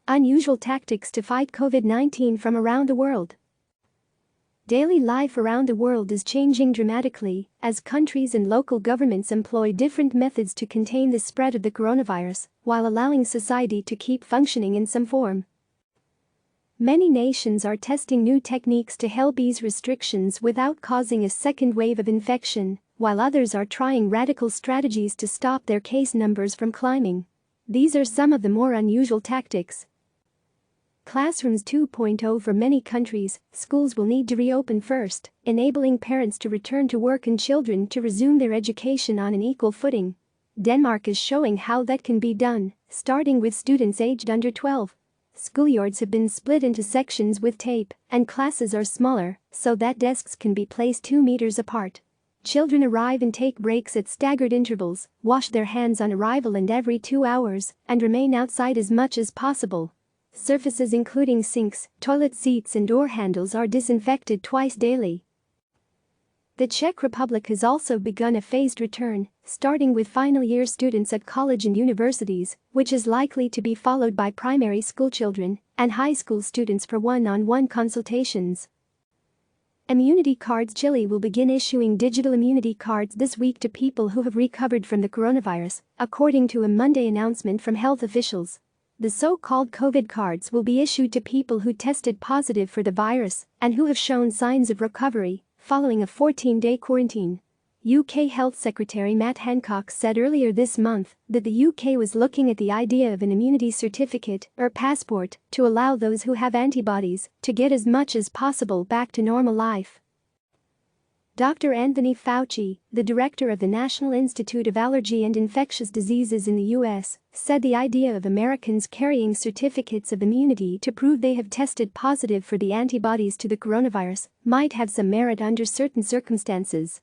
Unusual tactics to fight COVID-19 from around the world. Daily life around the world is changing dramatically as countries and local governments employ different methods to contain the spread of the coronavirus while allowing society to keep functioning in some form. Many nations are testing new techniques to help ease restrictions without causing a second wave of infection, while others are trying radical strategies to stop their case numbers from climbing. These are some of the more unusual tactics. Classrooms 2.0. For many countries, schools will need to reopen first, enabling parents to return to work and children to resume their education on an equal footing. Denmark is showing how that can be done, starting with students aged under 12. Schoolyards have been split into sections with tape, and classes are smaller, so that desks can be placed 2 meters apart. Children arrive and take breaks at staggered intervals, wash their hands on arrival and every 2 hours, and remain outside as much as possible. Surfaces including sinks, toilet seats and door handles are disinfected twice daily. The Czech Republic has also begun a phased return, starting with final year students at college and universities, which is likely to be followed by primary school children and high school students for one-on-one consultations. Immunity cards. Chile will begin issuing digital immunity cards this week to people who have recovered from the coronavirus, according to a Monday announcement from health officials. The so-called COVID cards will be issued to people who tested positive for the virus and who have shown signs of recovery following a 14-day quarantine. UK Health Secretary Matt Hancock said earlier this month that the UK was looking at the idea of an immunity certificate or passport to allow those who have antibodies to get as much as possible back to normal life. Dr. Anthony Fauci, the director of the National Institute of Allergy and Infectious Diseases in the U.S., said the idea of Americans carrying certificates of immunity to prove they have tested positive for the antibodies to the coronavirus might have some merit under certain circumstances.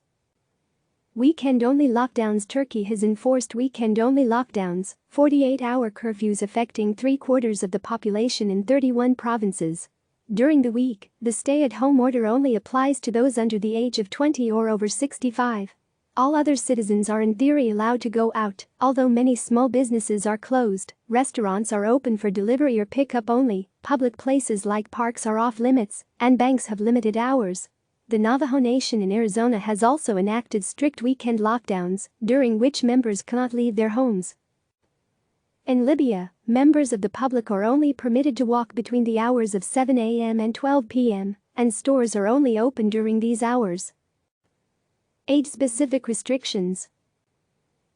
Weekend-only lockdowns. Turkey has enforced weekend-only lockdowns, 48-hour curfews affecting 3/4 of the population in 31 provinces. During the week, the stay-at-home order only applies to those under the age of 20 or over 65. All other citizens are in theory allowed to go out, although many small businesses are closed, restaurants are open for delivery or pickup only, public places like parks are off limits, and banks have limited hours. The Navajo Nation in Arizona has also enacted strict weekend lockdowns, during which members cannot leave their homes. In Libya, members of the public are only permitted to walk between the hours of 7 a.m. and 12 p.m., and stores are only open during these hours. Age-specific restrictions.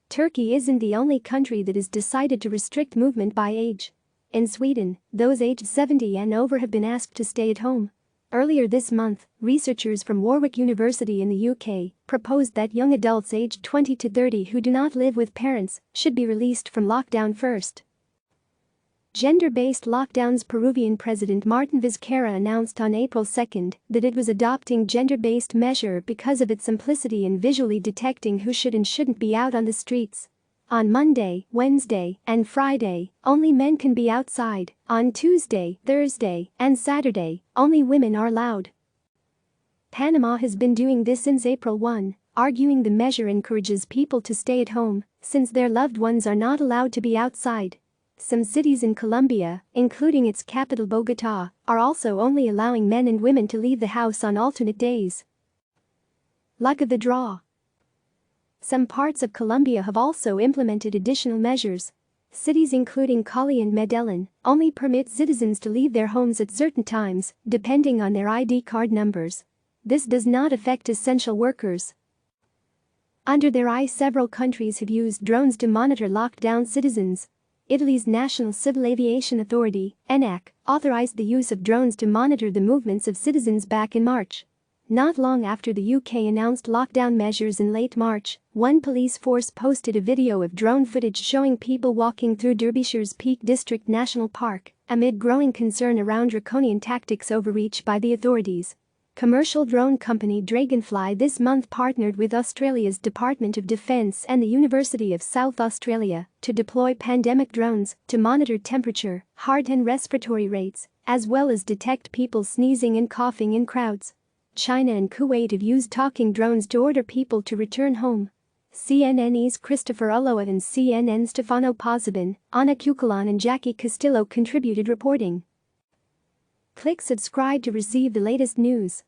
Turkey isn't the only country that has decided to restrict movement by age. In Sweden, those aged 70 and over have been asked to stay at home. Earlier this month, researchers from Warwick University in the UK proposed that young adults aged 20 to 30 who do not live with parents should be released from lockdown first. Gender-based lockdowns. Peruvian President Martin Vizcarra announced on April 2 that it was adopting gender-based measure because of its simplicity in visually detecting who should and shouldn't be out on the streets. On Monday, Wednesday, and Friday, only men can be outside. On Tuesday, Thursday, and Saturday, only women are allowed. Panama has been doing this since April 1, arguing the measure encourages people to stay at home since their loved ones are not allowed to be outside. Some cities in Colombia, including its capital Bogotá, are also only allowing men and women to leave the house on alternate days. Luck of the draw. Some parts of Colombia have also implemented additional measures. Cities including Cali and Medellin only permit citizens to leave their homes at certain times, depending on their ID card numbers. This does not affect essential workers. Under their eye, several countries have used drones to monitor locked-down citizens. Italy's National Civil Aviation Authority, ENAC, authorized the use of drones to monitor the movements of citizens back in March. Not long after the UK announced lockdown measures in late March, one police force posted a video of drone footage showing people walking through Derbyshire's Peak District National Park, amid growing concern around draconian tactics overreach by the authorities. Commercial drone company Dragonfly this month partnered with Australia's Department of Defence and the University of South Australia to deploy pandemic drones to monitor temperature, heart and respiratory rates, as well as detect people sneezing and coughing in crowds. China and Kuwait have used talking drones to order people to return home. CNN's Christopher Ulloa and CNN Stefano Pozzebon, Anna Cuccolon and Jackie Castillo contributed reporting. Click subscribe to receive the latest news.